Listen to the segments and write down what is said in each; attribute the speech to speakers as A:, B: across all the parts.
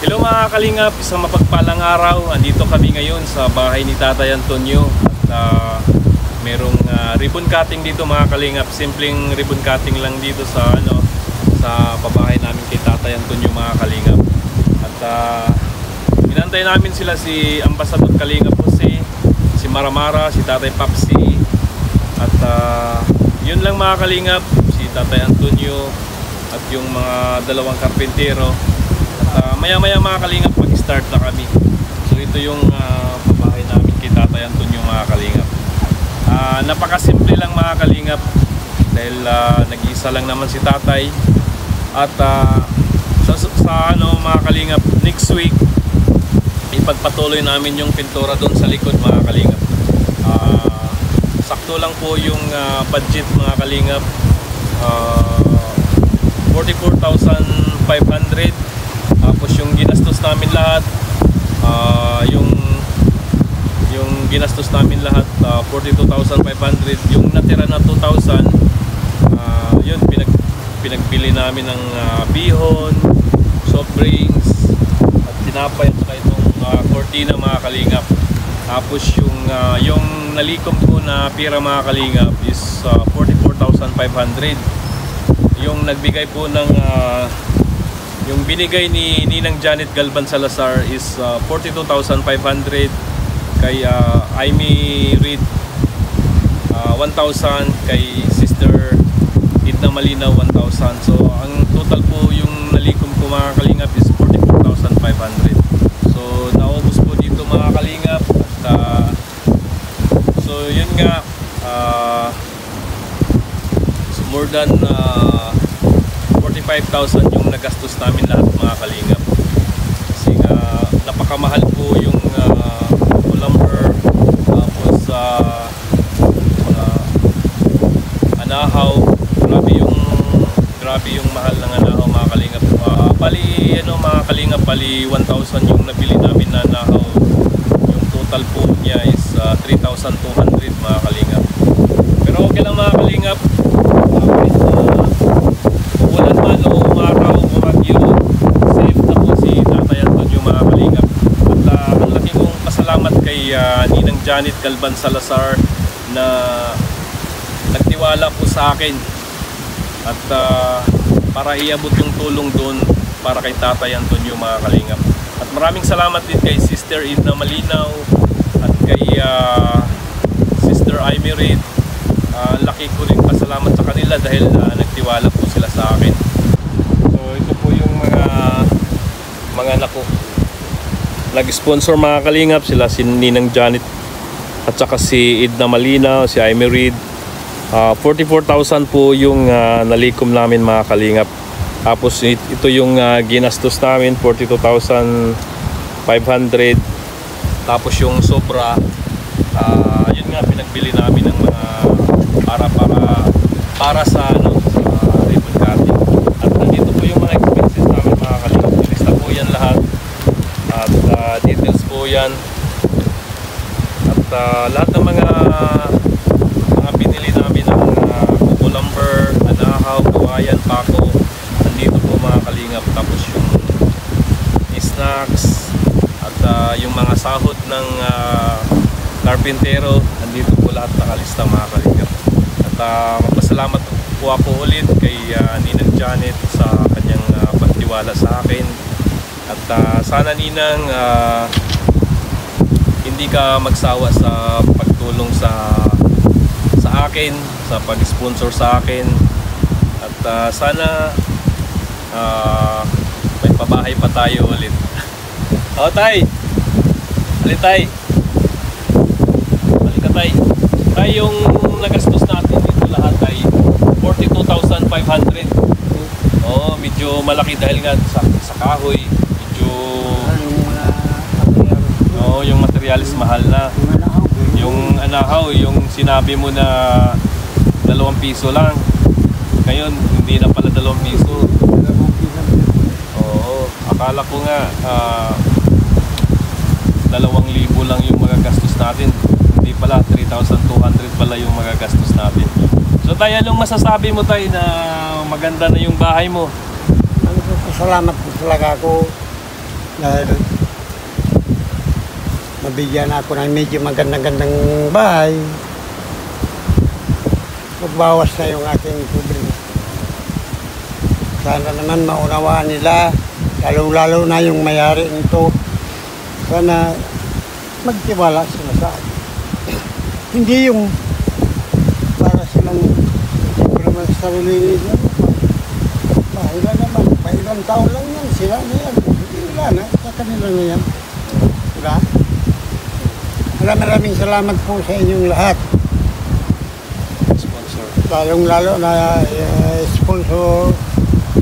A: Hello mga kalingap, isang mapagpalang araw. Andito kami ngayon sa bahay ni Tatay Antonio. At merong ribbon cutting dito mga kalingap. Simpleng ribbon cutting lang dito sa sa pabahay namin kay Tatay Antonio mga kalingap. At inantay namin sila, si Ambassador Kalingap Jose, si Maramara, si Tatay Papsi. At yun lang mga kalingap, si Tatay Antonio at yung mga dalawang karpentero. Maya mga kalingap, mag-start na kami. So ito yung pabahay namin kay Tatay Antonio mga kalingap. Napakasimple lang mga kalingap dahil nag-iisa lang naman si Tatay. At sa mga kalingap, next week ipagpatuloy namin yung pintura doon sa likod mga kalingap. Sakto lang po yung budget mga kalingap, 44,500. Tapos yung ginastos namin lahat, yung ginastos namin lahat, 42,500. Yung natira na 2,000, yun pinagbili namin ng bihon, soft drinks at tinapay at saka itong cortina mga kalingap. Tapos yung nalikom ko na pira mga kalingap is 44,500. Yung nagbigay po ng yung binigay ni Ninang Janet Galban Salazar is 42,500. Kay Amy Reed 1,000. Kay Sister Edna Malinaw 1,000. So ang total po yung nalikom ko mga kalingap is 44,500. So naubos po dito mga kalingap. At so yun nga, so more than 45,000 yung nagastos namin lahat mga kalingap. Kasi napakamahal po yung lumber, tapos anahaw, grabe yung mahal ng anahaw mga kalingap. Bali mga kalingap, bali 1,000 yung nabili namin na anahaw. Yung total po niya is 3,200 mga kalingap. Pero okay lang mga kalingap, ulan man o umaraw o magyo, safe na po si Tatay Antonio mga kalingap. At ang laki kong pasalamat kay Ninang Janet Galban Salazar na nagtiwala po sa akin at para iabot yung tulong doon para kay Tatay Antonio mga kalingap. At maraming salamat din kay Sister Edna Malinaw at kay Sister Amy Reed. Laki ko rin pasalamat sa kanila dahil nagtiwala po sila sa akin. So ito po yung mga anak ko nag-sponsor mga kalingap, sila si Ninang Janet at saka si Edna Malinaw, si Amy Reed. 44,000 po yung nalikom namin mga kalingap. Tapos ito yung ginastos namin, 42,500. Tapos yung sobra, yun nga, pinagbili namin ng mga para sa ribbon cutting. At nandito po yung mga expenses namin mga kalingap. Lista po yan lahat at details po yan. At lahat ng mga binili namin ng kuko lumber, anahaw, kawayan, pako, nandito po mga kalingap. Tapos yung snacks at yung mga sahod ng karpentero, nandito po lahat nakalista mga kalingap. At magpasalamat po ako ulit kay Ninang Janet sa kanyang pagtiwala sa akin. At sana Ninang, hindi ka magsawa sa pagtulong sa akin, sa pag-sponsor sa akin. At sana may pabahay pa tayo ulit. O tay, alin tay, balik ka tay. Tay, yung nagastos natin dito lahat ay 42,500. Oo, medyo malaki dahil nga sa kahoy. Medyo yung materialis mahal na. Yung anahaw, yung sinabi mo na 2 piso lang, ngayon hindi na pala 2 piso. Oo, akala ko nga 2,000 lang yung magagastos natin. Hindi pala, 3,200 pala yung magagastos natin. So tayo, anong masasabi mo tayo na maganda na yung bahay mo?
B: Salamat po talaga ako Dahil mabigyan ako ng medyo magandang-gandang bahay. Magbawas na yung aking problema. Sana naman maunawaan nila, lalo-lalo na yung mayari nito. Sana magtiwala sila sa akin. Hindi yung para silang naman sa sarili nila. Pahilan naman, pahilang taon lang yan, sila na yan. Wala na, sa kanila na yan. Diba? Maraming salamat po sa inyong lahat.
A: Sponsor.
B: Lalong-lalo na sponsor.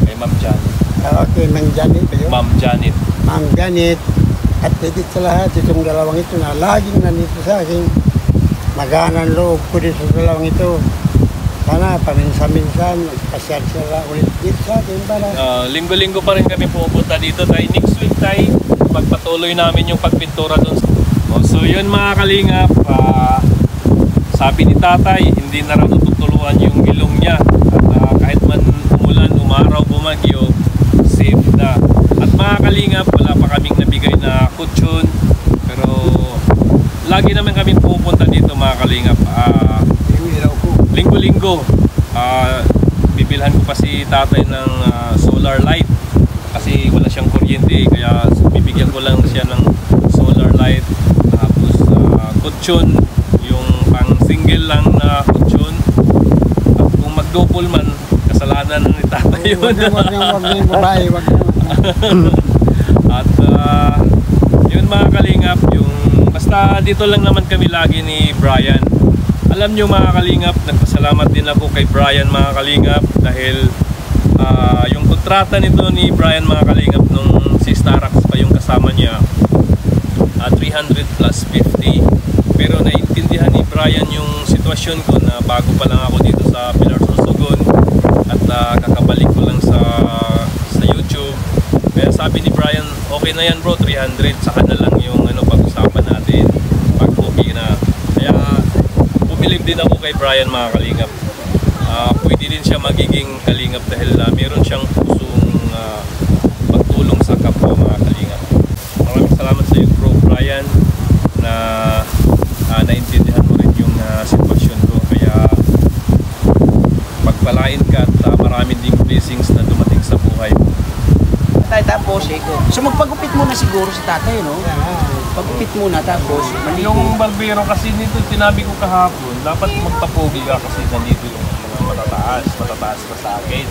A: Kay Ma'am Janet.
B: Okay, Ma'am Janet ba yun?
A: Ma'am Janet.
B: Ma'am Janet. At higit sa lahat, itong dalawang ito na laging nandito sa akin. Maganang loob ko din sa dalawang ito. Sana paminsan-minsan, magpasyal sila ulit dito sa akin para...
A: Linggo-linggo pa rin kami pupunta dito tayo. Next week tayo, pagpatuloy namin yung pagpintura doon. So yun mga kalingap, sabi ni tatay, hindi na raw natutuluan yung ilong niya. At kahit man umulan, umaraw, bumagyo, safe na. At mga kalingap, wala pa kaming nabigay na kutsyon. Pero lagi naman kami pupunta dito mga kalingap. Linggo-linggo, bibilhan ko pa si tatay ng solar light. Kasi wala siyang kuryente, kaya bibigyan ko lang siya ng solar light. Tapos kutsyon, yung pang single lang na kutsyon. At kung mag-double man, kasalanan ni tatay yun.
B: Wag na yung babae, wag na.
A: At yun mga kalingap, yung basta dito lang naman kami lagi ni Brian. Alam nyo mga kalingap, nagpasalamat din ako kay Brian mga kalingap dahil yung kontrata nito ni Brian mga kalingap nung si Starax pa yung kasama niya, 300 plus 50. Pero naiintindihan ni Brian yung sitwasyon ko na bago pa lang ako dito sa Pilar Sorsogon at kakabalik ko lang sa YouTube. Kaya sabi ni Brian, okay na yan bro, 300, saka na lang yung pag-usapan natin pag okay na. Kaya bumilib din ako kay Brian mga kalingap. Pwede din siya magiging kalingap dahil meron siyang pusong pagtulong sa kapwa mga kalingap. Maraming salamat sa iyo bro Brian na naintindihan mo rin yung sitwasyon ko. Kaya pagpalain ka at maraming ding blessings na dumating sa buhay mo.
C: Tapos so magpagupit muna siguro si tatay, no? Pagupit muna tapos maligo.
A: Yung barbero kasi nito tinabi ko kahapon, dapat magpapogi ka kasi nandito yung mga matataas pa sa akin.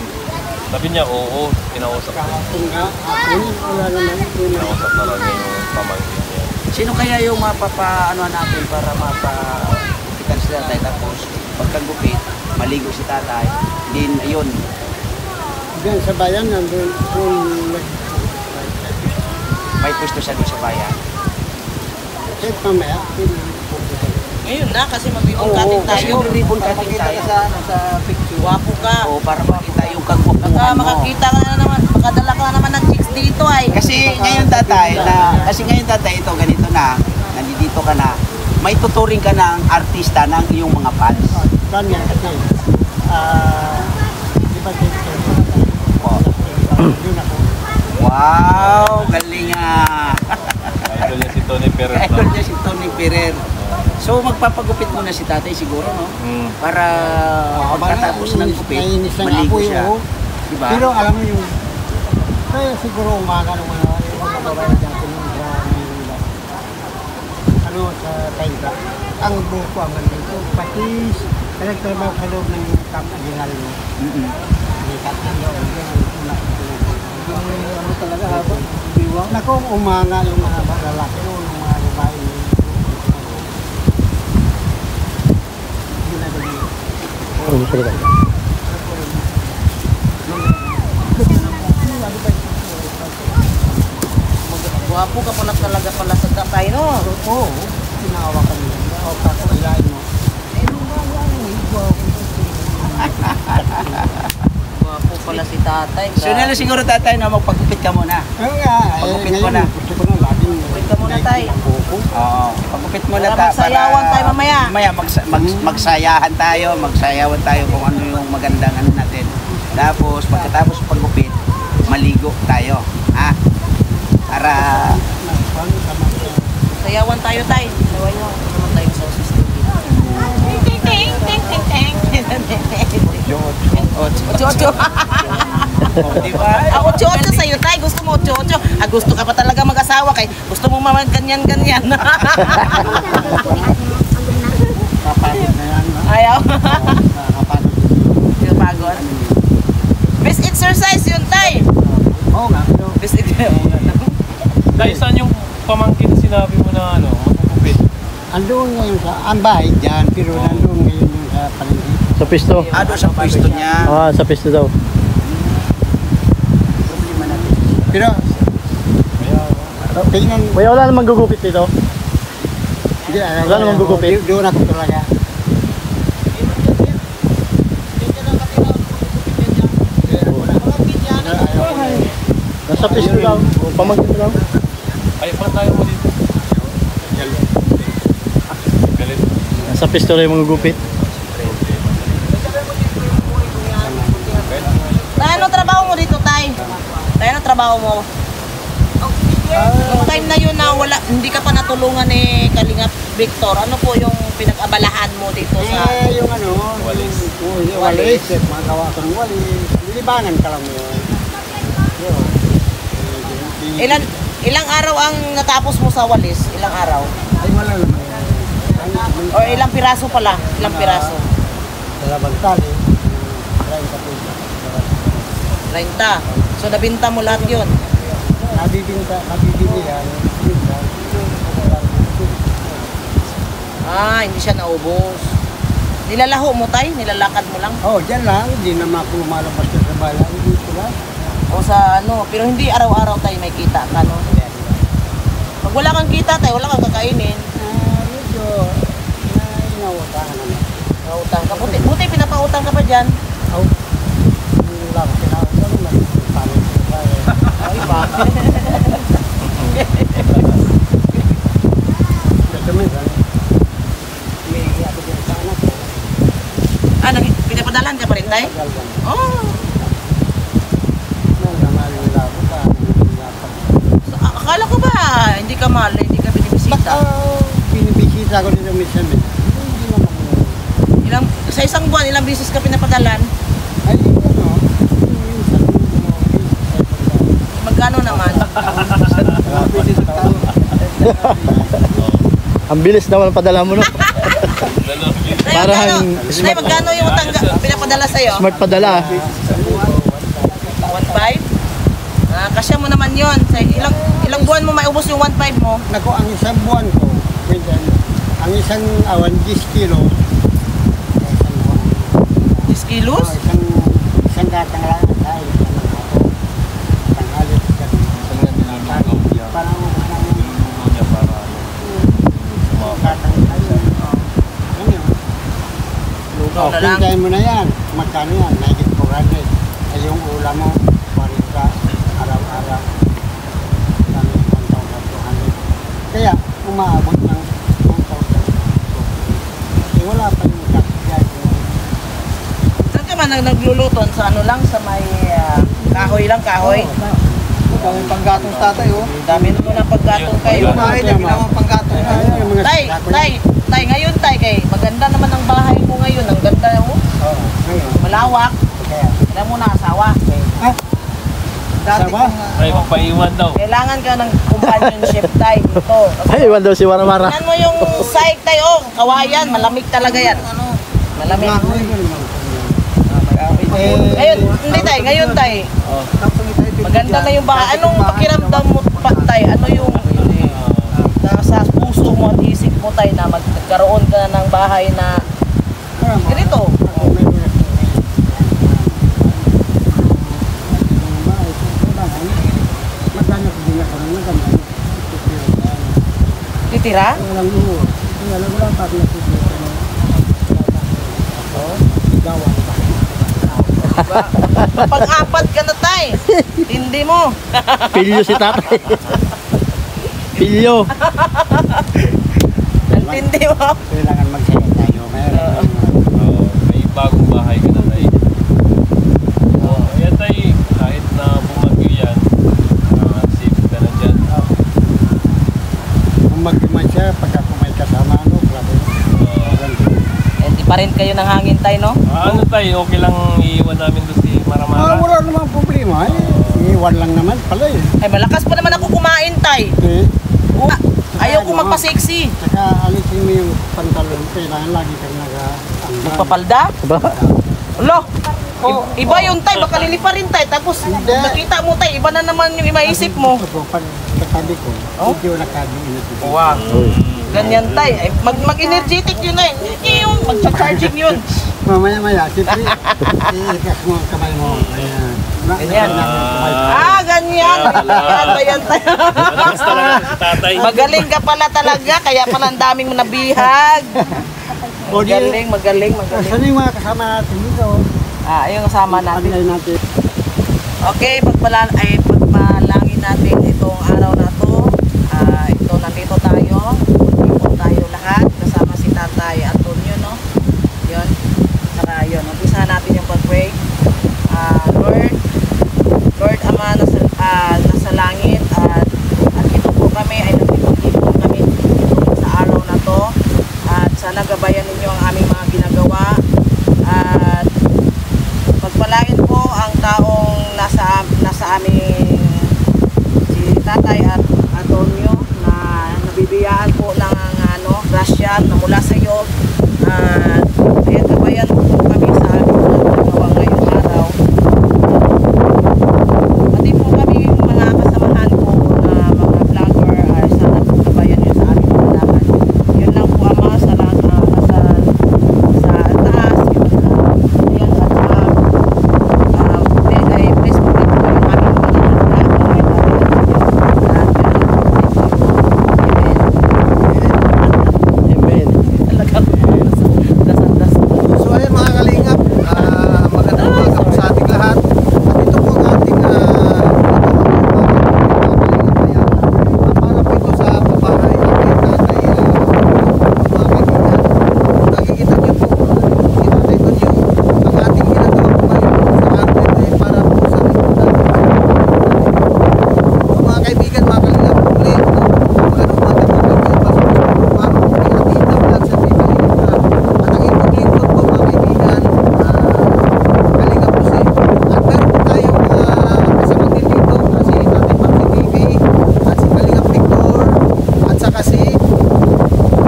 A: Sabi niya, oo, kinausap ko.
B: Wala naman.
A: Kinausap na lang niya yung pamangkin niya.
C: Sino kaya yung mapapa-ano natin para mapa-gupitan si tatay tapos pagkagupit, maligo si tatay, din ayun.
B: Diyan sa bayan, nandun
C: May pwesto siya doon sa bayan.
B: kahit mamaya.
D: Ngayon na kasi mag-ribbon cutting tayo.
C: Kasi ribbon cutting tayo.
B: Sa picture.
D: Wapo ka.
C: Oo, para makita yung kagwapuhan
D: Baka
C: mo.
D: makakita ka na naman, makadala ka na naman ng chicks dito ay.
C: Kasi ngayon tatay, ito ganito na, nandito ka na, may tuturing ka ng artista ng iyong mga fans.
B: Kanya kasi, di ba dito? Yun ako.
C: Wow, galing ah.
A: Idol niya si Tony Perez.
C: Idol niya si Tony Perez. So magpapagupit muna si tatay siguro, no? Para pagkatapos ng gupit, maligo siya. Diba?
B: Pero alam mo yung, kaya siguro umaga ng mga babae dati nung sa Manila. Sa Tainta. Ang buko ang ganito, pati nagtrabaho sa loob ng Camp Aguinal mo. Ano talaga habang biwang. Naku, umanga yung mga lalaki o yung mga babae.
D: Wapo ka pala talaga pala sa tatay, no?
B: Oo, tinawa ka nila. O, kakailain mo.
D: Wapo pala si tatay.
C: So nalo siguro tatay na magpagupit ka muna.
B: Ano nga,
C: Pagupit mo na.
B: Gusto ko na laging.
D: Pagupit ka muna, tay.
C: Oo, pagupit mo na
D: Para magsayawan tayo mamaya.
C: Mamaya magsayahan tayo kung ano yung magandang ano natin. Tapos pagkatapos pagupit, maligo tayo. Ha? Para
D: sasawan tayo tay. Sasawan nyo. Ano naman tayong sauces dito? Ting, ting, ting, ting, ting. Ocho-ocho.
C: Diba?
D: Ocho-ocho sa'yo tay. Gusto mo ocho-ocho. Gusto ka pa talaga mag-asawa kay gusto mo mamang ganyan-ganyan.
B: Kapagod na yan. No?
D: Ayaw.
B: Nakakapagod.
D: Yung pagod. Best exercise yun tay.
B: Oo nga, pero
D: Best exercise.
A: Dahil saan yung pamangkin na sinabi mo na ano, magugupit?
B: andun ngayon sa, ang bahay dyan, pero nandun ngayon yung sa palengke.
E: Sa pisto.
C: Doon sa pwesto niya.
E: Ah, sa pisto daw.
C: Problema natin.
B: Pero, tingnan,
E: Kuya, wala namang gugupit dito.
B: hindi,
E: Wala namang gugupit.
B: Doon ako talaga.
E: Nasa pisto daw. Pamangkin mo daw.
A: Ay, pa tayo mo dito. Galit.
E: Nasa pisto na yung mga gupit.
D: Tay, ano trabaho mo dito tay? Tay, ano trabaho mo? Nung time na yun na wala, hindi ka pa natulungan ni Kalingap Victor, ano po yung pinag-abalahan mo dito sa...
B: Yung ano,
A: Walis.
B: yung walis, magawa ko ng walis, nilibangan ka lang yun. Yun.
D: Ilang araw ang natapos mo sa walis? Ilang araw?
B: Ay, wala naman.
D: O ilang piraso pala? Ilang piraso?
B: Dalawang tali, 30 pesos.
D: 30. So nabinta mo lahat yun?
B: Nabibili yan.
D: Hindi siya naubos. Nilalaho mo tay? Nilalakad mo lang?
B: Oh, dyan lang, hindi naman ako lumalabas sa bahay. Hindi sila.
D: O sa ano, pero hindi araw-araw tayo may kita ka, no? Pag wala kang kita tayo, wala kang kakainin.
B: Medyo, inautahan naman.
D: Nautang ka. Buti pinapautang ka pa dyan.
B: Oh, hindi lang, pinautang naman. Paano sa bahay.
D: Ay ba?
B: Ito minsan, may ako din sa anak ko.
D: Pinapadalan ka pa rin tayo?
B: Galgan.
D: Oh,
B: Nalaman yung labo ka.
D: akala ko ba hindi ka mahal, hindi ka binibisita?
B: Basta binibisita ko dito minsan. Hindi naman.
D: Sa isang buwan, ilang bisis ka pinapadalan?
B: Ay, ano, minsan
D: Magkano naman?
E: Ang bilis naman ang padala mo, no?
D: Tay,
E: Parang
D: magkano? Tay, magkano yung pinapadala sa'yo?
E: Smart padala.
D: 1.5? Kasya mo naman yon. Ilang buwan mo maubos yung 1.5 mo?
B: Naku, ang isang buwan ko, minsan, ang isang awan, 10 kilo. Isang buwan.
D: 10 kilos?
B: Isang gatang lang tayo. Tanghalit ka. Parang
A: niya para
B: gatang tayo. Ano yun?
D: Lugaw
B: Oh,
D: na lang.
B: pintayin mo na yan. Magkano yan? Nagit 400. Ay yung ulam mo, 40 araw-araw. Kami 1,200. Kaya, umaabot ng 1,000. Kasi wala pa yung kakiyay.
D: Saan ka man nagluluton? Sa ano lang? Sa may kahoy lang, kahoy?
B: Kami panggatong tatay, oh.
D: Dami naman ang paggatong kayo.
B: Bahay na ginawang panggatong.
D: Tay, ngayon tay, kay maganda naman ang bahay mo ngayon. Ang ganda mo.
B: Oo, ngayon.
D: Malawak.
B: Kaya,
D: Kailangan mo na asawa.
B: Sawa?
A: ay, magpaiwan daw.
D: Kailangan ka ng companionship tay dito.
E: Ay, iwan daw si Waramara.
D: Tingnan mo yung side tay, oh. Kawayan, malamig talaga yan. Malamig. Ngayon, hindi tay, ngayon tay. Maganda na yung bahay. Anong pakiramdam mo pa tay? Ano yung nasa puso mo at isip mo tay na magkaroon ka na ng bahay na ganito? Titira? Pag-apat ka na tay. Hindi mo.
E: Pilyo si tatay. Pilyo.
D: Ang tindi mo.
B: Kailangan magsaya tayo.
A: Oo, may bagong bahay ka na tayo. Kaya tayo, kahit na bumagyo yan, safe ka na dyan.
B: Kung magkiman siya,
D: rin kayo ng hangin tay, no?
A: Ano tayo, okay lang iiwan namin doon si Maramara.
B: Wala namang problema. Iwan lang naman pala eh.
D: Ay, malakas pa naman ako kumain tay. Ayaw ko magpa-sexy.
B: Saka alisin mo yung pantalon. Kailangan lagi kang nag-anggan.
D: Papalda?
E: Ba?
D: Ulo! Iba yung tay, baka lilipa rin tay. Tapos nakita mo tay, iba na naman yung maisip mo.
B: Pag katabi ko, medyo nakabiinit.
A: Wow.
D: Ganyan tay. Ay, mag-energetic yun ay. Hindi yung mag-charging yun.
B: Mamaya-maya, siyempre, iikas mo ang kamay mo. Ayan.
D: Ganyan. Ganyan. Ganyan tayo.
A: Malakas talaga si tatay.
D: Magaling ka pala talaga, kaya pala ang daming nabihag. Magaling.
B: Saan yung mga kasama natin dito?
D: Yung kasama natin.
B: Pagay natin.
D: Okay, pagpalangin natin itong araw na to. Ito, nandito tayo. Nandito tayo lahat. Kasama si Tatay Antonio, no? Yun. Saka yun, umpisa natin yung pag-pray. Lord Ama, nasa langit at ito po kami ay nandito kami dito sa araw na to. At sana gabayan ninyo ang aming mga ginagawa. At pagpalain po ang taong nasa aming si Tatay at Antonio na nabibiyaan po ng grasya na mula sa iyo. At ayan, gabayan po kami sa aming mga ginagawa ngayong araw. Pati po kami mga kasamahan po na mga vlogger ay sana gabayan nyo sa aming mga lakad. Yun lang po Ama, sa taas. Ayan, at please po ito yung aming
E: Amen.
F: So ayun mga kalingap, magandang umaga po sa ating lahat. At ito po ang ating para po ito sa pabahay ng tatay mga kaibigan. Nakikita niyo po, kita ito niyo ang ating ginagawa po ngayon sa atin ay para po sa lipunan. So mga kaibigan, mga kalingap, muli magandang umaga mga kaibigan. Para po kayo nakita vlog sa TV Kalingap. At ang inyong lingkod po mga kaibigan, Kalingap po si. At meron po tayong kasamang din dito kasi Tatay Papi TV at si Kalingap Victor at saka si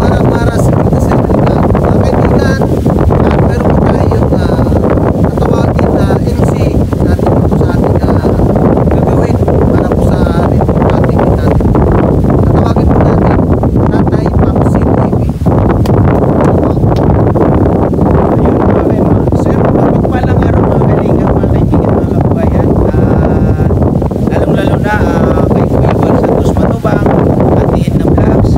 F: Maramara si Peter Serrita. Mga kaibigan, at meron po tayong natawagin na MC natin po sa ating gagawin para po sa ating natin. Natawagin po natin Tatay Papi TV. Sir, mapagpalang araw mga kalingap, mga kaibigan, mga kababayan. Lalong-lalo na kay Kuya Juan Santos Matubang, Atiin na Vlogs,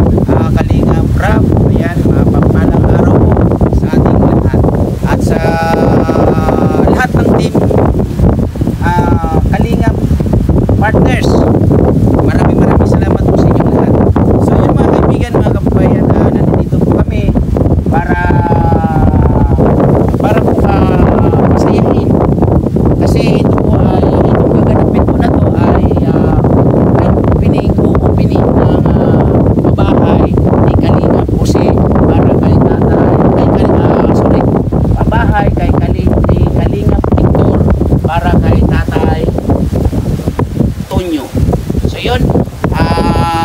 F: Kalingap Rap. Ayan, mapagpalang araw po sa ating lahat. At sa lahat ng team Kalingap Partners, maraming salamat po sa inyong lahat. So yun mga kaibigan, mga kababayan, nandito po kami para po masayahin. Kasi ito po ay, itong gaganapin po na to ay opening ng pabahay ni Kalingap Jose para kay pabahay kay Kalingap Victor para kay Tatay Tonyo. So yun,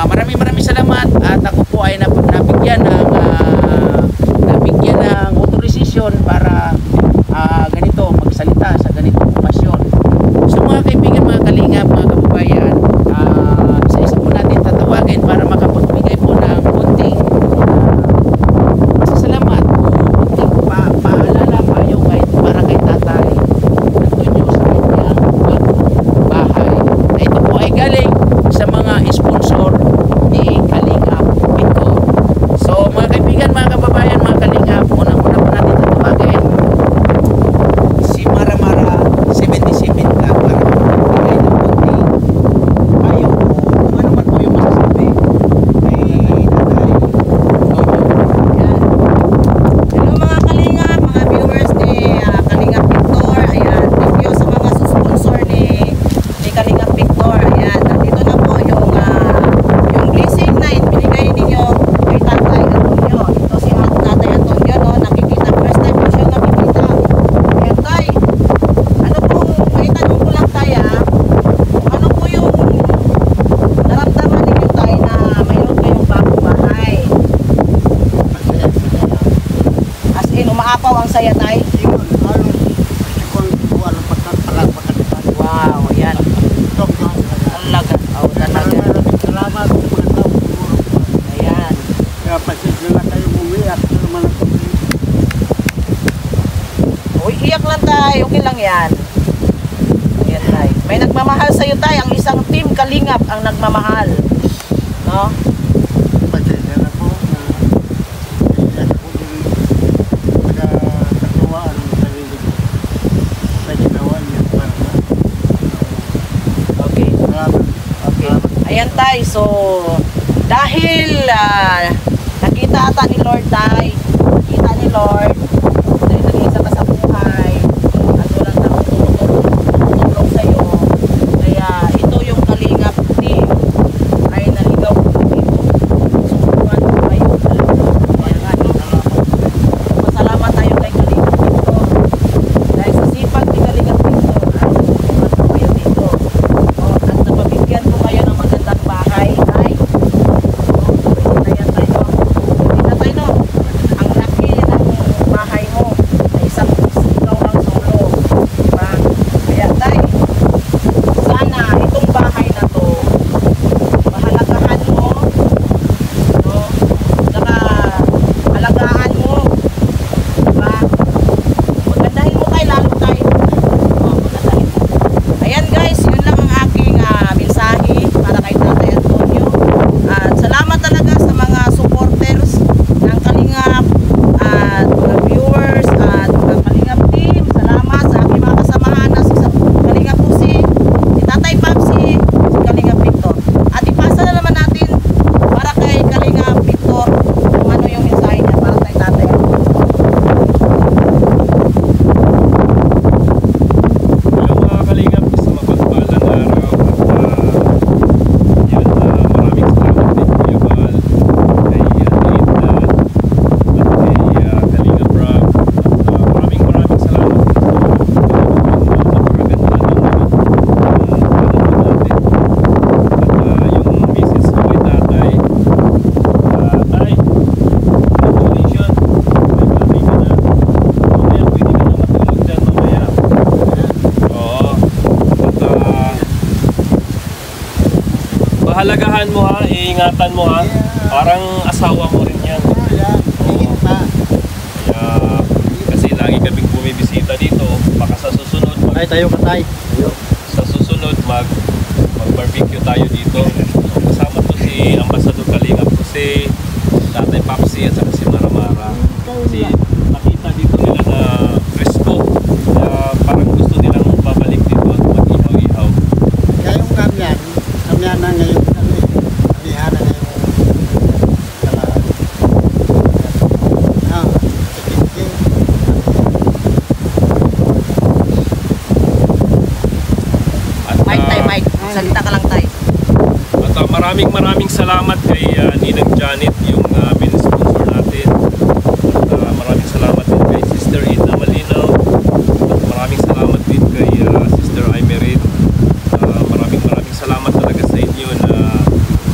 F: maraming salamat at ako po ay nabigyan ng authorization para ganito magsalita sa ganitong okasyon. So mga kaibigan, mga kalingap, mga kababayan, isa-isa po natin tatawagin para makapagbigay po ng kunting pasasalamat o kunting paalala payo para kay Tatay Antonio sa kanyang bahay. Ito po ay galing sa mga sponsor ni Kalingap Victor.
D: saya tay?
B: Yun, halos gusto kong wala pagkakalipan.
D: Wow, yan. Talaga. Oh, talaga.
B: Maraming salamat sa mga tao siguro.
D: Ayan.
B: Kaya pasensya na kayo umiyak sa naman ako.
D: Uy, iyak lang tay. Okay lang yan. Ayan tay. May nagmamahal sa'yo tay. Ang isang team Kalingap ang nagmamahal. No?
B: Pasensya na po na hindi ako din pagkakatuwaan ng sarili ko sa ginawa niya para na.
D: Okay.
B: Salamat.
D: Okay. Ayan tay. So, dahil nakita ata ni Lord tay. Nakita ni Lord. Dahil nag-isa ka sa buhay. At walang tumutulong sa'yo. Kaya ito yung Kalingap team ay naligaw ko dito. Sumungan ko kayo. Kaya nga, pasalamat tayo kay Kalingap dito. Dahil sa sipag ni Kalingap dito, sumungan ko kayo dito. At napabigyan ko kayo ng magandang bahay. Ay, pwede na yan tayo. Pwede na tayo, no? Ang laki ng bahay mo ay isang ikaw lang solo. Diba? Kaya tayo, sana itong bahay na to, mahalagahan mo, no? Saka alagaan mo. Diba? Magandahin mo tayo, lalo tayo. Magandahin mo. Ayan guys, yun lang ang aking mensahe para kay Tatay Antonio. At salamat talaga sa mga supporters ng Kalingap at mga viewers at mga Kalingap team. Salamat sa aking mga kasamahan na si Kalingap po si Tatay Papsi, si Kalingap Victor. At ipasa na naman natin para kay Kalingap Victor kung ano yung mensahe niya para kay Tatay Antonio.
A: Hello mga kalingap, sa mapagpalang araw at yan, maraming salamat din Kuya Bal, kay Edna at kay Kalingap Rob at maraming salamat din sa napakaganda ng natin at yung misis ko kay tatay tay, congratulations, may baby ka na, mamaya pwede ka na matulog dyan mamaya. Oo. At pahalagahan mo ha, iingatan mo ha. Parang asawa mo rin yan.
B: Ayan, higit pa.
A: Kaya, kasi lagi kaming bumibisita dito. Baka sa susunod,
E: Ay, tayo ka tay.
A: mag-barbecue tayo dito. So, kasama to si Ambassador Kalingap ko si Tatay Papsi at saka si Maramara. Kasi nakita dito nila na presko. Kaya parang gusto nilang babalik dito at mag-ihaw-ihaw.
B: Kaya yung kamyan na ngayon, alihan na ngayon.
A: At,
D: Mike tay, Mike. Salita ka lang tay.
A: At maraming salamat kay Ninang Janet, yung sponsor natin. At maraming salamat din kay Sister Edna Malinaw. At maraming salamat din kay Sister Aymerin. Maraming salamat talaga sa inyo na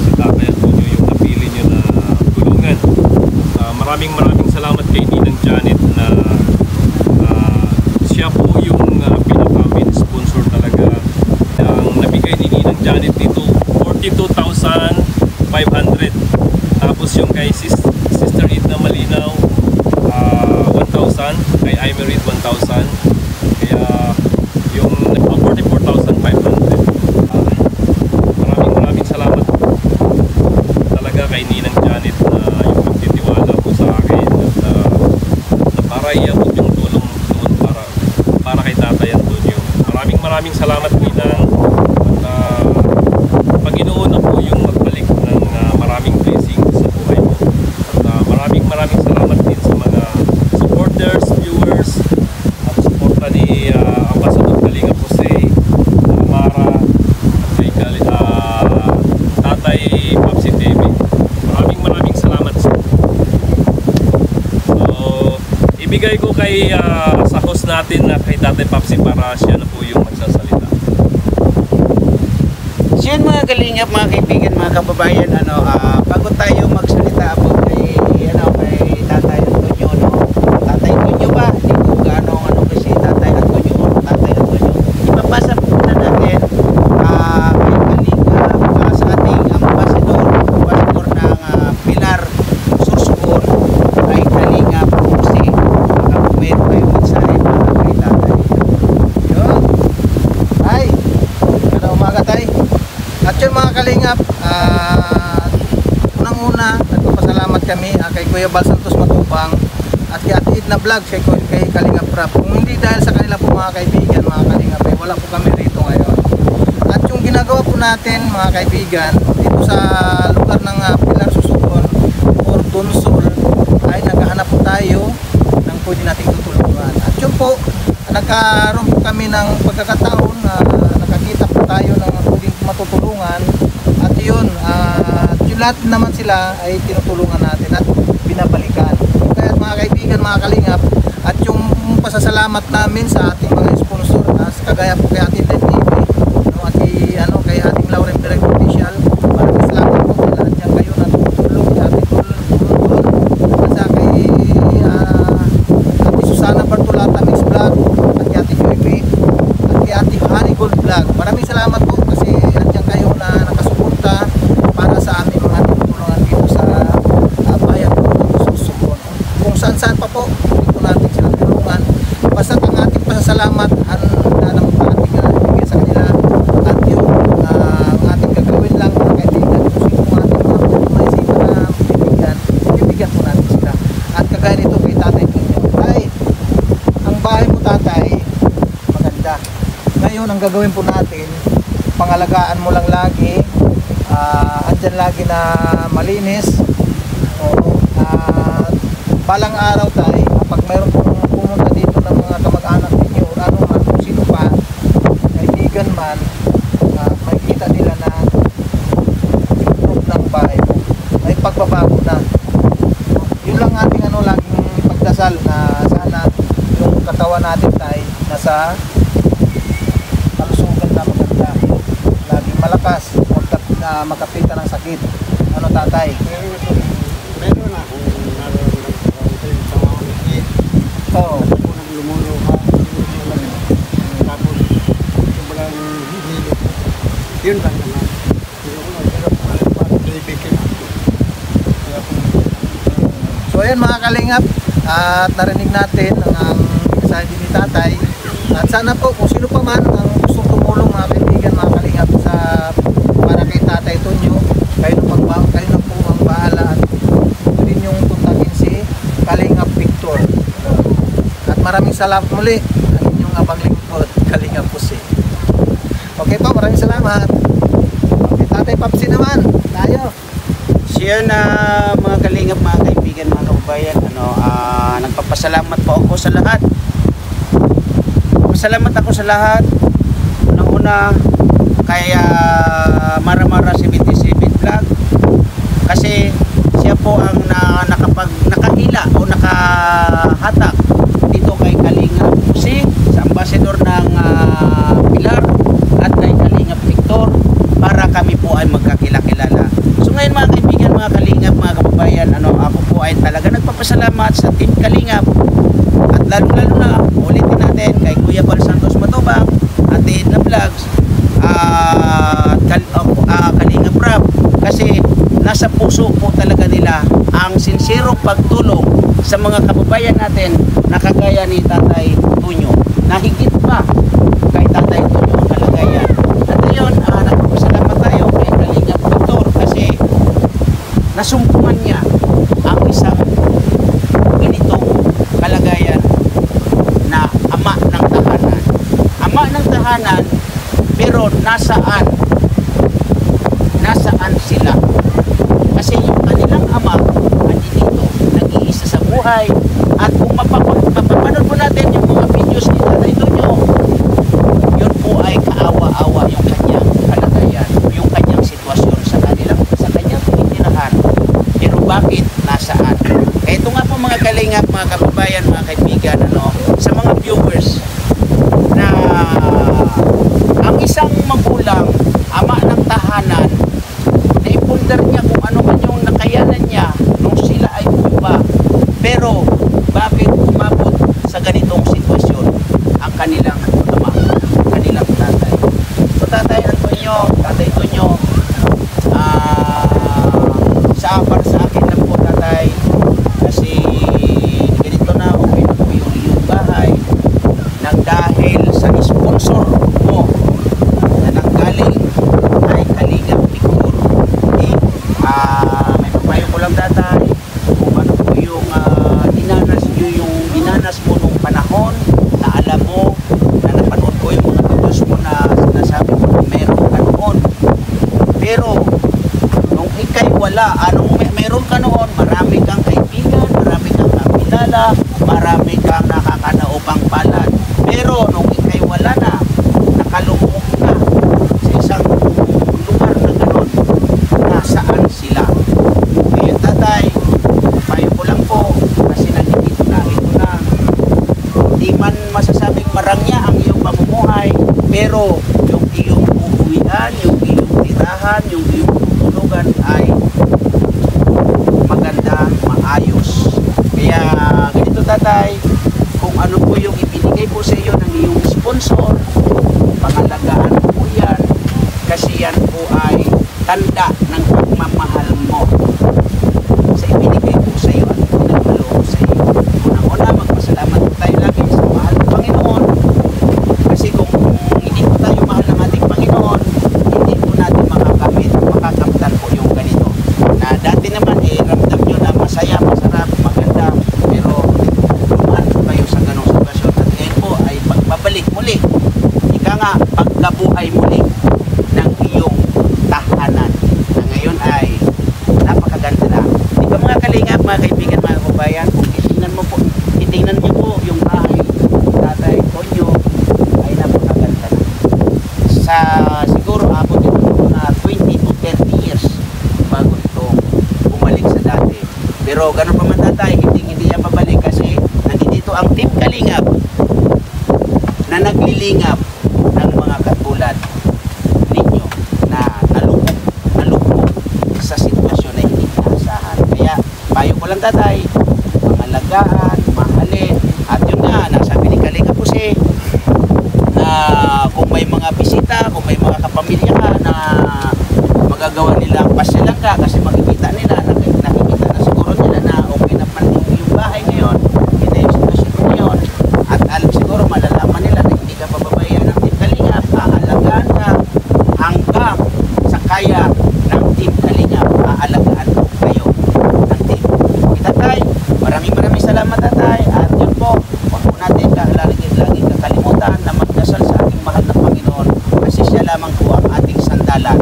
A: si Tatay Antonio yung napili nyo na tulungan. Maraming salamat kay Ninang Janet na siya po yung pinaka-main sponsor talaga. Ang nabigay ni Ninang Janet dito 42,500. Tapos yung kay Sister Edna Malinaw 1,000, kay Aymerin 1,000. Kaya yung 44,500. Maraming salamat talaga kay Ninang Janet na yung pagtitiwala po sa akin at na para iabot yung tulong doon para kay Tatay Antonio. Maraming salamat Ninang. At Panginoon na po yung magbalik ng maraming blessings sa buhay mo. At maraming salamat din sa mga supporters, viewers at suporta ni Ambassador Kalingap Jose, Mara at kay Tatay Papsi TV. Maraming salamat. So, ibigay ko kay sa host natin na kay Tatay Papsi para siya na po yung magsasalita.
C: So yun mga kalingap, mga kaibigan, mga kababayan, bago tayo magsalita po kay Tatay Antonio, Tatay Antonio ba? Di
F: kami, kay Kuya Bal Santos Matubang at kay Ate Edna Vlog, kay Kalinga Prab. Kung hindi dahil sa kanila po mga kaibigan, mga Kalinga Prab, wala po kami rito ngayon. At yung ginagawa po natin mga kaibigan, dito sa lugar ng Pilar Susugon or Donsol, ay naghahanap po tayo ng pwede nating tutulungan. At yun po, nagkaroon po kami ng pagkakataon na nakakita po tayo ng pwedeng matutulungan. At yun, yung lahat naman sila ay tinutulungan natin at binabalikan. Kaya mga kaibigan, mga kalingap, at yung pasasalamat namin sa ating mga sponsor, kagaya po kay Ating Dead TV, kay ating Lauren Direct Official, maraming salamat po sa lahat yan kayo na tutulong sa ating tulong. At sa kay Ate Susana Bartolata Mix Vlog, at kay Ate Joy Green, at kay Ate Honey Gold Vlog. Maraming salamat po kasi andyan kayo na nakasuporta para sa aming mga tutulungan dito sa bayan po ng Susugon. Kung saan-saan pa po, hindi po natin silang tulungan. Basta ang ating pasasalamat na naman pa ating ibigay sa kanila at yung ating gagawin lang mga kaibigan. Kung sino mga ating mga maisipan na bibigyan po natin sila. At kagaya nito kay Tatay Tunyo. Tay, ang bahay mo Tatay, maganda. Ngayon, ang gagawin po natin, pangalagaan mo lang lagi, andyan lagi na malinis. Balang araw Tay, kapag mayroon pong pumunta dito ng mga kamag-anak ninyo o ano man, kung sino pa, kaibigan man, makikita nila na improve ng bahay mo. May pagbabago na. Yun lang ating laging pagdasal na sana yung katawan natin Tay, nasa kalusugan na maganda. Laging malakas, huwag na makapitan ng sakit. Ano Tatay?
B: Meron na kung
F: Oo.
B: lumuluha. Tapos sobrang hihilit. Yun lang naman.
F: So ayan mga kalingap, at narinig natin ang mensahe ni Tatay. At sana po kung sino pa man ang gustong tumulong mga kaibigan, mga kalingap, para kay Tatay Tunyo, kayo na po ang bahala at rin yung tuntagin si Kalingap Victor. At maraming salamat muli ang inyong abang lingkod, Kalingap Pusi. Okay po, maraming salamat. Okay, Tatay Papsi naman, tayo.
C: Siya na mga kalingap, mga kaibigan, mga kababayan, nagpapasalamat po ako sa lahat. Salamat ako sa lahat. Unang-una kay Maramara 77 Vlog kasi siya po ang nakahila o nakahatak dito kay Kalingap Pusi, sa ambassador ng Pilar, at kay Kalingap Victor, para kami po ay magkakilala. So ngayon mga kaibigan, mga kalingap, mga kababayan, ako po ay talaga nagpapasalamat sa Team Kalingap, at lalo na ulitin natin kay Kuya Bal Santos Matubang, Ate Edna Vlogs, Kalingap Prab, kasi nasa puso po talaga nila ang sinserong pagtulong sa mga kababayan natin na kagaya ni Tatay Tunyo, na higit pa kay Tatay Tunyo ang kalagayan. At ngayon, nagpapasalamat tayo kay Kalingap Victor kasi nasumpungan niya ang isang ganitong kalagayan na ama ng tahanan. Ama ng tahanan, pero nasaan sila? Kasi yung kanilang ama andito, nag-iisa sa buhay. At kung mapapanood po natin yung mga videos ni Tatay Tunyo, yun po ay kaawa-awa yung kanyang kalagayan, yung kanyang sitwasyon sa kanyang tinitirahan. Pero bakit nasaan? Kaya ito nga po mga kalingap, mga kababayan, mga kaibigan, sa mga viewers, na ang isang magulang, ama ng tahanan, naipundar niya kung ano man yung nakayanan niya nung sila ay bumaba. Pero bakit umabot sa ganitong sitwasyon ang kanilang ama, kanilang tatay? So Tatay Tunyo, para sa akin lang po Tatay, kasi ganito na, okay na po yung iyong bahay nang dahil sa sponsor mo na nanggaling kay Kalingap Victor. May papayo ko lang Tatay, wala. Meron ka noon, marami kang kaibigan, marami kang kakilala, marami kang nakakanaupang palad. Pero nung ikay wala na, nakalungkot ka sa isang lugar na gano'n, nasaan sila? Kaya tatay, payo ko lang po, kasi nandito na, di man masasabing marangya ang iyong pamumuhay, pero yung iyong uuwian, yung iyong tirahan, yung iyong tutulugan ay maganda, maayos. Kaya ganito tatay, kung ano po yung ibinigay po sa iyo ng iyong sponsor, pangalagaan po yan, kasi yan po ay tanda ng pagmamahal mo sa ibinigay po sa iyo at pinagkaloob sa iyo. Unang-una, magpasalamat po tayo lagi sa mahal ng Panginoon, kasi kung hindi po tayo mahal ng ating Panginoon, hindi po natin makakamtan po yung ganito. Na dati naman ramdam nyo na masaya, masarap, maganda, pero dumaan po kayo sa ganong sitwasyon at ngayon po ay pagbabalik muli, ika nga pagkabuhay muli ng iyong tahanan na ngayon ay napakaganda na. Di ba mga kalingap, mga kaibigan, mga kabayan, kung titingnan niyo po yung bahay tatay Tonyo ay napakaganda na. Sa siguro abot ito mga 20 to 30 years bago ito bumalik sa dati. Pero ganun pa man tatay, hindi yan babalik kasi nandito ang Team Kalingap na naglilingap ng mga katulad ninyo na nalugmok sa sitwasyon na hindi inaasahan. Kaya payo ko lang tatay, pangalagaan, mahalin, at yun nga, nasabi ni Kalingap Jose na kung may mga bisita, kung may mga kapamilya ka na magagawa nilang pasyalan ka kasi makikita nila, nakikita na siguro nila na okay naman yung bahay ngayon, hindi yung sitwasyon ngayon, at siguro malalaman nila na hindi ka pababayaan ng Team Kalingap, aalagaan ka hanggang sa kaya ng Team Kalingap, aalagaan po kayo ng team. Tatay, maraming salamat tatay, at yun po, huwag po natin laging kakalimutan na magdasal sa ating mahal na Panginoon kasi siya lamang po ang ating sandalan.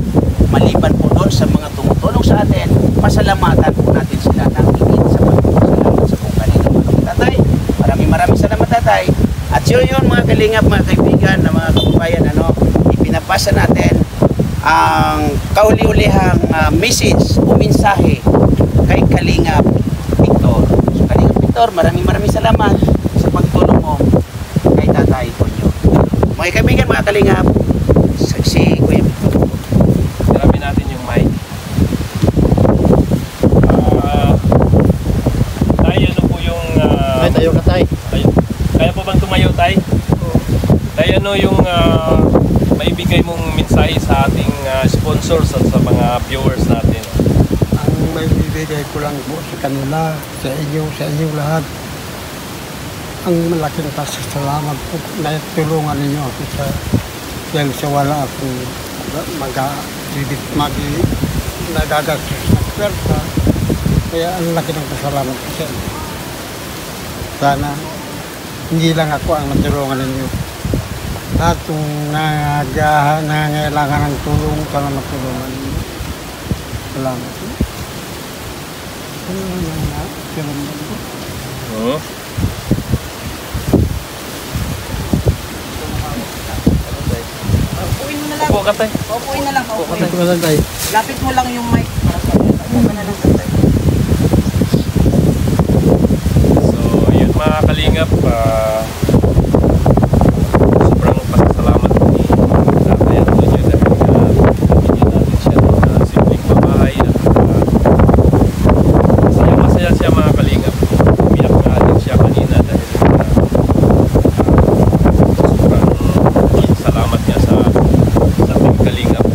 C: Maliban po doon sa mga tumutulong sa atin, pasalamatan po natin sila ng higit sa pagpapasalamat sa kung kanina mga tatay. Maraming salamat tatay. At yun mga kalingap, mga kaibigan, na mga kababayan, ipinapasa natin ang kauli-ulihang message o mensahe kay Kalingap Victor. So Kalingap Victor, maraming salamat sa pagtulong mo kay Tatay Tonyo. Mga kaibigan, mga Kalingap, si Kuya Victor.
A: Grabe natin yung mic. Tay, ano po yung...
E: Ay, tayo ka tay.
A: Kaya po bang tumayo, tay? Tay, ano yung maibigay mong mensahe sa ating sponsors at sa mga viewers natin?
B: Ang may bibigay ko lang po sa kanila, sa inyong lahat, ang malaking pasasalamat po na tulungan ninyo ako dahil sa wala akong nagagastos na pwersa. Kaya ang laki ng pasalamat ko sa inyo. Sana hindi lang ako ang matulungan ninyo. Lahat kung nangangailangan ng tulong, sana matulungan ninyo. Salamat.
D: Upuin mo na lang.
A: Upo ka, tay.
D: Upuin na lang. Upuin.
E: Ito ka tay.
D: Lapit mo lang yung mic para sa upo ka na lang tatay.
A: So, yun mga kalingap, sobrang pasasalamat ni Tatay Antonio dahil binigyan natin siya ng simpleng babae at masaya siya mga kalingap. Umiyak nga din siya kanina dahil sobrang salamat niya sa ating kalingap.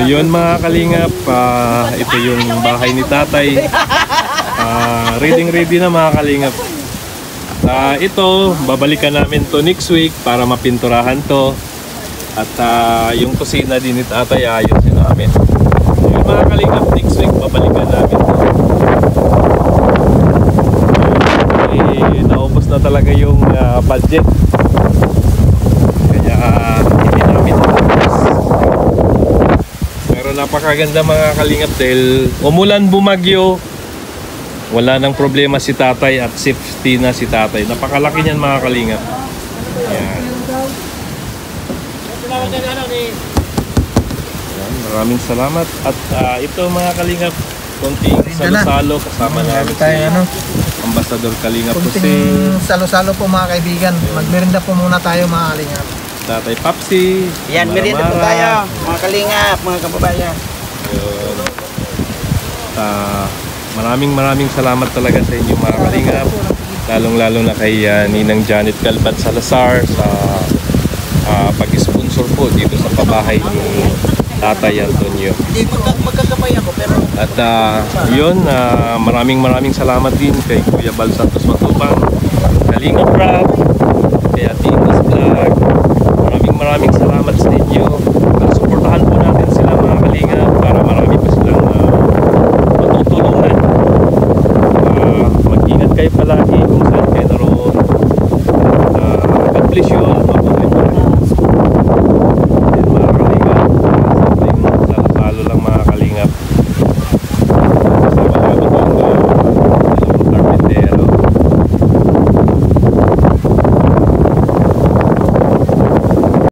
A: yun mga kalingap, ito yung bahay ni tatay. Ready na mga kalingap. Ito, babalikan namin to next week para mapinturahan to. At yung kusina din ni tatay, ayusin namin. Yung mga kalingap, next week babalikan namin to. Naubos na talaga yung budget. Kaya hindi namin naubos. Pero napakaganda mga kalingap dahil umulan bumagyo. Wala nang problema si tatay at safety na si tatay. Napakalaki niyan mga kalingap. Ayan. Ayan, maraming salamat. At ito mga kalingap, konting salo-salo kasama namin si Ambassador Kalingap Jose.
F: Kunting salo-salo po mga kaibigan. Magmerinda po muna tayo mga kalingap.
A: Tatay Papsi.
C: Yan, merienda po tayo, mga kalingap, mga kababayan.
A: Ayun. Maraming salamat talaga sa inyo mga kalingap. Lalong-lalo na kay Ninang Janet Galban Salazar sa pag-sponsor po dito sa pabahay ni Tatay Antonio.
C: Hindi, magkakamay ako, pero...
A: At yun, maraming salamat din kay Kuya Bal Santos Matubang, Kalingap Rap, kay Atitas Vlog. Maraming salamat sa inyo. Suportahan po natin sila mga kalingap para marami pa silang matutulungan. Mag-ingat kayo palagi kung saan kayo naroon. God bless you all.